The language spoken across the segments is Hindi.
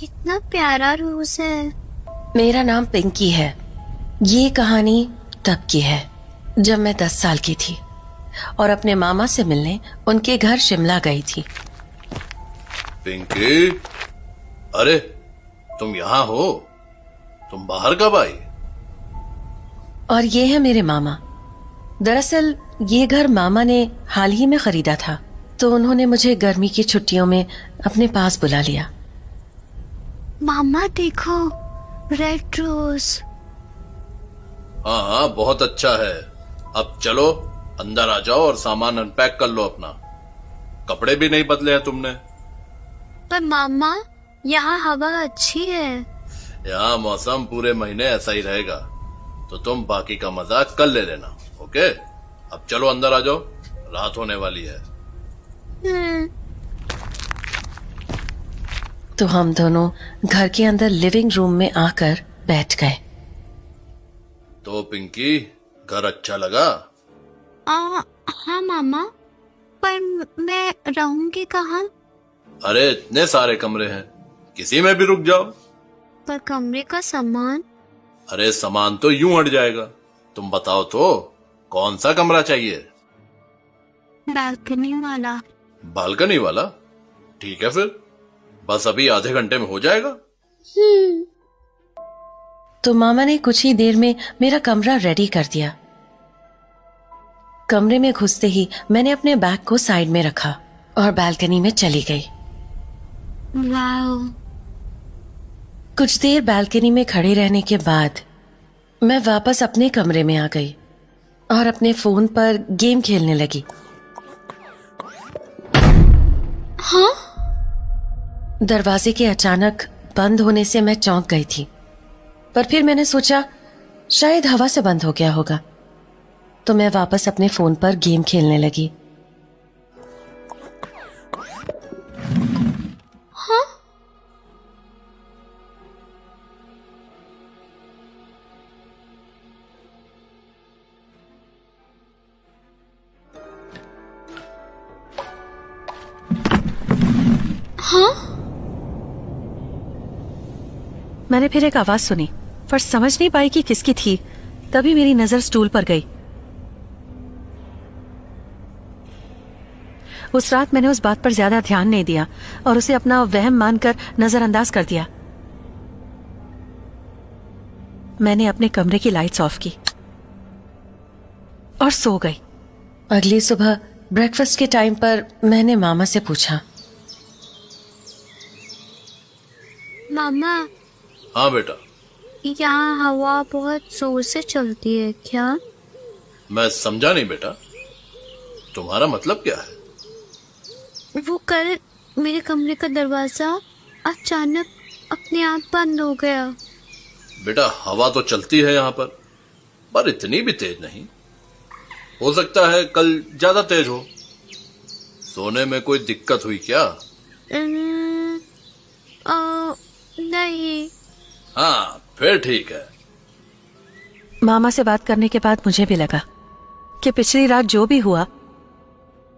कितना प्यारा रोज है। मेरा नाम पिंकी है। ये कहानी तब की है जब मैं 10 साल की थी और अपने मामा से मिलने उनके घर शिमला गई थी। पिंकी, अरे तुम यहाँ हो? तुम बाहर कब आई? और ये है मेरे मामा। दरअसल ये घर मामा ने हाल ही में खरीदा था, तो उन्होंने मुझे गर्मी की छुट्टियों में अपने पास बुला लिया। मामा देखो, रेड रोज। हाँ हाँ, बहुत अच्छा है। अब चलो अंदर आ जाओ और सामान अनपैक कर लो अपना। कपड़े भी नहीं बदले हैं तुमने। पर मामा, यहाँ हवा अच्छी है। यहाँ मौसम पूरे महीने ऐसा ही रहेगा, तो तुम बाकी का मजाक कल ले लेना। ओके, अब चलो अंदर आ जाओ, रात होने वाली है। तो हम दोनों घर के अंदर लिविंग रूम में आकर बैठ गए। तो पिंकी, घर अच्छा लगा? हाँ मामा, पर मैं रहूंगी कहाँ? अरे इतने सारे कमरे हैं, किसी में भी रुक जाओ। पर कमरे का सामान? अरे सामान तो यूं हट जाएगा। तुम बताओ तो, कौन सा कमरा चाहिए? बालकनी वाला। बालकनी वाला? ठीक है फिर, बस अभी आधे घंटे में हो जाएगा। तो मामा ने कुछ ही देर में मेरा कमरा रेडी कर दिया। कमरे में घुसते ही मैंने अपने बैग को साइड में रखा और बालकनी में चली गई। वाओ। कुछ देर बालकनी में खड़े रहने के बाद मैं वापस अपने कमरे में आ गई और अपने फोन पर गेम खेलने लगी। हाँ? दरवाजे के अचानक बंद होने से मैं चौंक गई थी, पर फिर मैंने सोचा शायद हवा से बंद हो गया होगा, तो मैं वापस अपने फोन पर गेम खेलने लगी। हाँ? हाँ? मैंने फिर एक आवाज सुनी, पर समझ नहीं पाई कि किसकी थी। तभी मेरी नजर स्टूल पर गई। उस रात मैंने उस बात पर ज्यादा ध्यान नहीं दिया और उसे अपना वहम मानकर नजरअंदाज कर दिया। मैंने अपने कमरे की लाइट्स ऑफ की और सो गई। अगली सुबह ब्रेकफास्ट के टाइम पर मैंने मामा से पूछा, मामा, हाँ बेटा। यहाँ हवा बहुत जोर से चलती है क्या? मैं समझा नहीं बेटा, तुम्हारा मतलब क्या है? वो कल मेरे कमरे का दरवाजा अचानक अपने आप बंद हो गया। बेटा हवा तो चलती है यहाँ पर इतनी भी तेज नहीं। हो सकता है कल ज्यादा तेज हो। सोने में कोई दिक्कत हुई क्या? नहीं। हाँ फिर ठीक है। मामा से बात करने के बाद मुझे भी लगा कि पिछली रात जो भी हुआ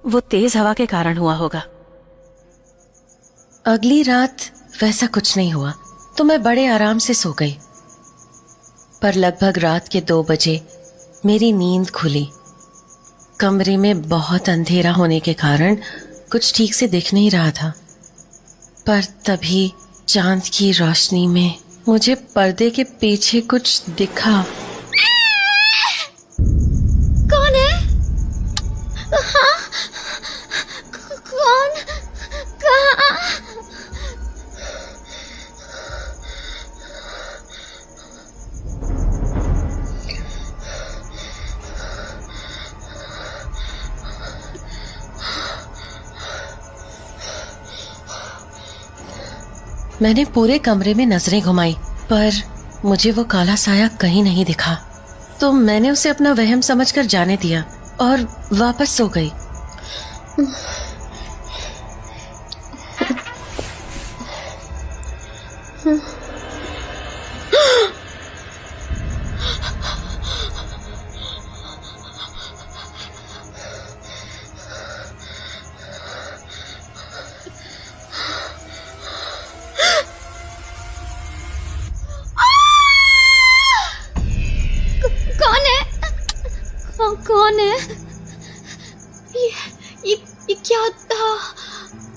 वो तेज हवा के कारण हुआ होगा। अगली रात वैसा कुछ नहीं हुआ, तो मैं बड़े आराम से सो गई। पर लगभग रात के 2 बजे मेरी नींद खुली। कमरे में बहुत अंधेरा होने के कारण कुछ ठीक से दिख नहीं रहा था, पर तभी चांद की रोशनी में मुझे पर्दे के पीछे कुछ दिखा। कौन है? हाँ? कौन? कहाँ? मैंने पूरे कमरे में नजरें घुमाई, पर मुझे वो काला साया कहीं नहीं दिखा। तो मैंने उसे अपना वहम समझकर जाने दिया और वापस सो गई।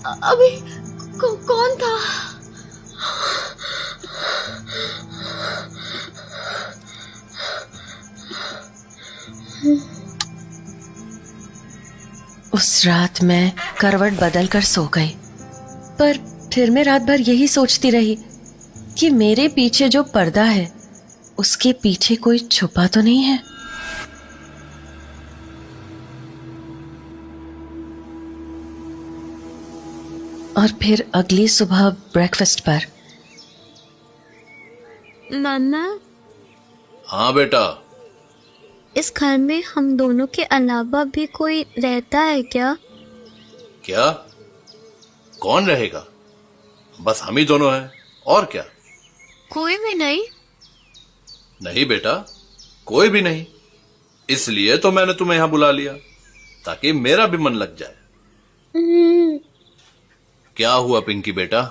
अभी कौन था? उस रात मैं करवट बदल कर सो गई, पर फिर मैं रात भर यही सोचती रही कि मेरे पीछे जो पर्दा है उसके पीछे कोई छुपा तो नहीं है। और फिर अगली सुबह ब्रेकफास्ट पर। मामा, हाँ बेटा। इस घर में हम दोनों के अलावा भी कोई रहता है क्या? क्या? कौन रहेगा? बस हम ही दोनों हैं, और क्या? कोई भी नहीं? नहीं बेटा, कोई भी नहीं। इसलिए तो मैंने तुम्हें यहां बुला लिया, ताकि मेरा भी मन लग जाए। क्या हुआ पिंकी बेटा?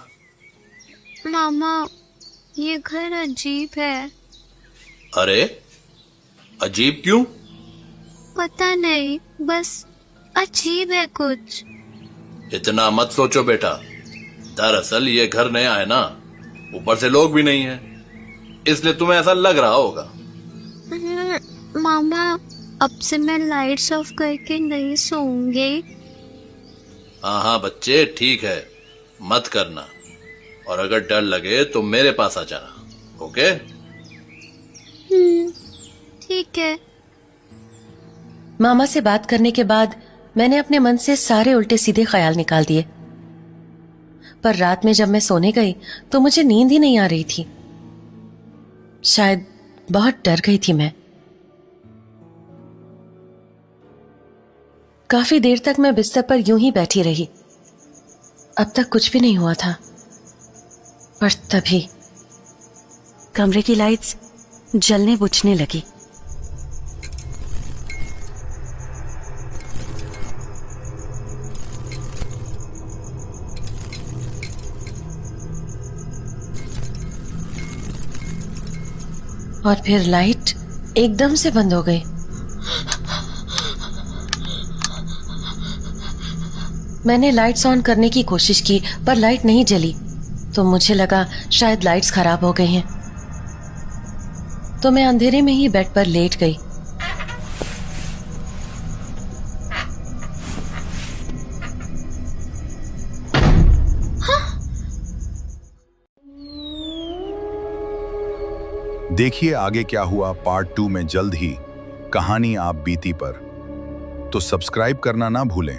मामा, ये घर अजीब है। अरे, अजीब क्यों? पता नहीं, बस अजीब है कुछ। इतना मत सोचो बेटा। दरअसल ये घर नया है ना, ऊपर से लोग भी नहीं है, इसलिए तुम्हें ऐसा लग रहा होगा। मामा, अब से मैं लाइट्स ऑफ करके नहीं सोऊंगी। हाँ हाँ बच्चे, ठीक है, मत करना। और अगर डर लगे तो मेरे पास आ जाना, ओके? ठीक है। मामा से बात करने के बाद मैंने अपने मन से सारे उल्टे सीधे ख्याल निकाल दिए, पर रात में जब मैं सोने गई तो मुझे नींद ही नहीं आ रही थी। शायद बहुत डर गई थी मैं। काफी देर तक मैं बिस्तर पर यूं ही बैठी रही। अब तक कुछ भी नहीं हुआ था, पर तभी कमरे की लाइट्स जलने बुझने लगी। और फिर लाइट एकदम से बंद हो गई। मैंने लाइट्स ऑन करने की कोशिश की, पर लाइट नहीं जली, तो मुझे लगा शायद लाइट्स खराब हो गई हैं। तो मैं अंधेरे में ही बेड पर लेट गई। देखिए आगे क्या हुआ पार्ट 2 में जल्द ही। कहानी आप बीती पर। तो सब्सक्राइब करना ना भूलें।